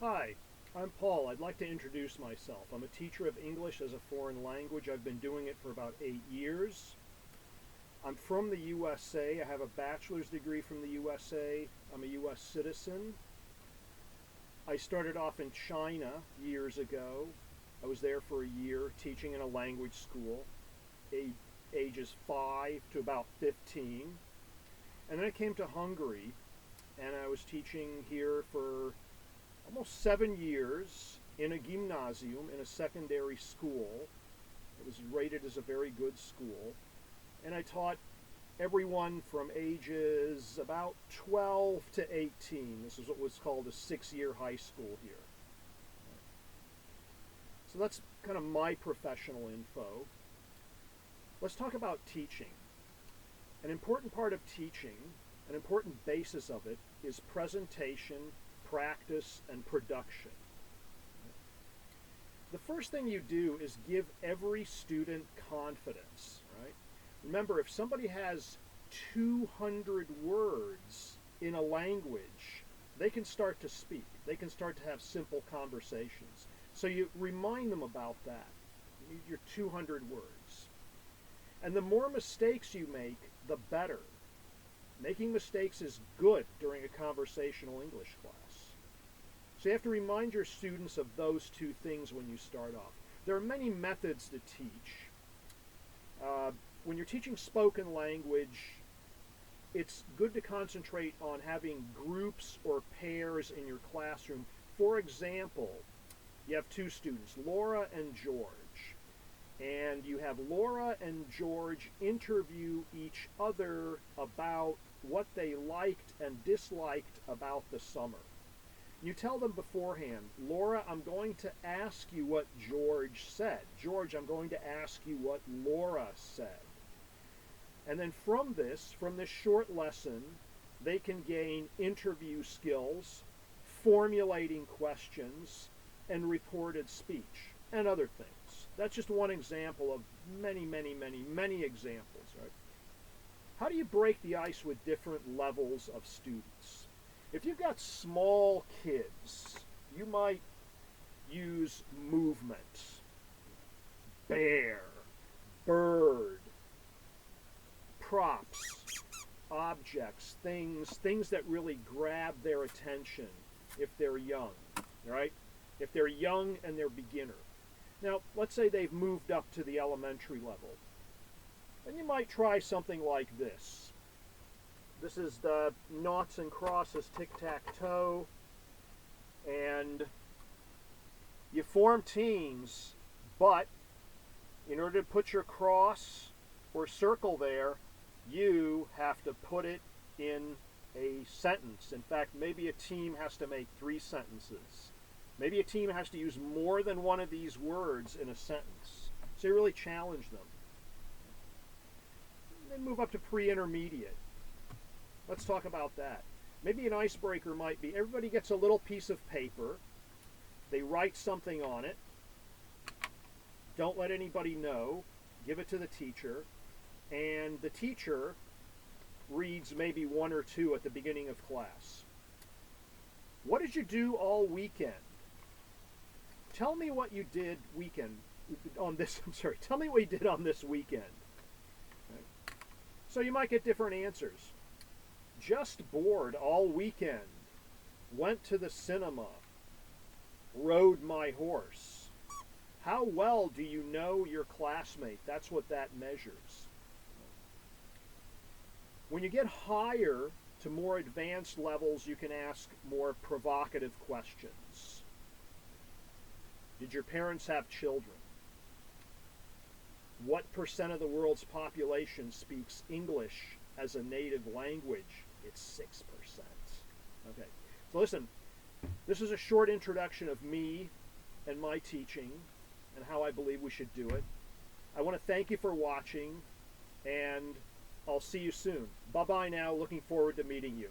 Hi, I'm Paul. I'd like to introduce myself. I'm a teacher of English as a foreign language. I've been doing it for about 8 years. I'm from the USA. I have a bachelor's degree from the USA. I'm a US citizen. I started off in China years ago. I was there for a year teaching in a language school, ages 5 to about 15. And then I came to Hungary and I was teaching here for almost 7 years in a gymnasium, in a secondary school. It was rated as a very good school. And I taught everyone from ages about 12 to 18. This is what was called a 6-year high school here. So that's kind of my professional info. Let's talk about teaching. An important part of teaching, an important basis of it, is presentation, practice, and production. The first thing you do is give every student confidence, right? Remember, if somebody has 200 words in a language, they can start to speak. They can start to have simple conversations. So you remind them about that. You need your 200 words. And the more mistakes you make, the better. Making mistakes is good during a conversational English class. So you have to remind your students of those two things when you start off. There are many methods to teach. When you're teaching spoken language, it's good to concentrate on having groups or pairs in your classroom. For example, you have two students, Laura and George. And you have Laura and George interview each other about what they liked and disliked about the summer. You tell them beforehand, Laura, I'm going to ask you what George said. George, I'm going to ask you what Laura said. And then from this short lesson, they can gain interview skills, formulating questions, and reported speech, and other things. That's just one example of many, many, many, many examples, right? How do you break the ice with different levels of students? If you've got small kids, you might use movement, bear, bird, props, objects, things that really grab their attention if they're young, right? If they're young and they're beginner. Now, let's say they've moved up to the elementary level. And you might try something like this. This is the noughts and crosses tic-tac-toe. And you form teams, but in order to put your cross or circle there, you have to put it in a sentence. In fact, maybe a team has to make 3 sentences. Maybe a team has to use more than one of these words in a sentence. So you really challenge them. Then move up to pre-intermediate. Let's talk about that. Maybe an icebreaker might be everybody gets a little piece of paper. They write something on it. Don't let anybody know. Give it to the teacher. And the teacher reads maybe 1 or 2 at the beginning of class. What did you do all weekend? Tell me what you did tell me what you did on this weekend. Okay. So you might get different answers. Just bored all weekend. Went to the cinema. Rode my horse. How well do you know your classmate? That's what that measures. When you get higher to more advanced levels, you can ask more provocative questions. Did your parents have children? What % of the world's population speaks English as a native language? It's 6%. Okay, so listen, this is a short introduction of me and my teaching and how I believe we should do it. I want to thank you for watching, and I'll see you soon. Bye-bye now. Looking forward to meeting you.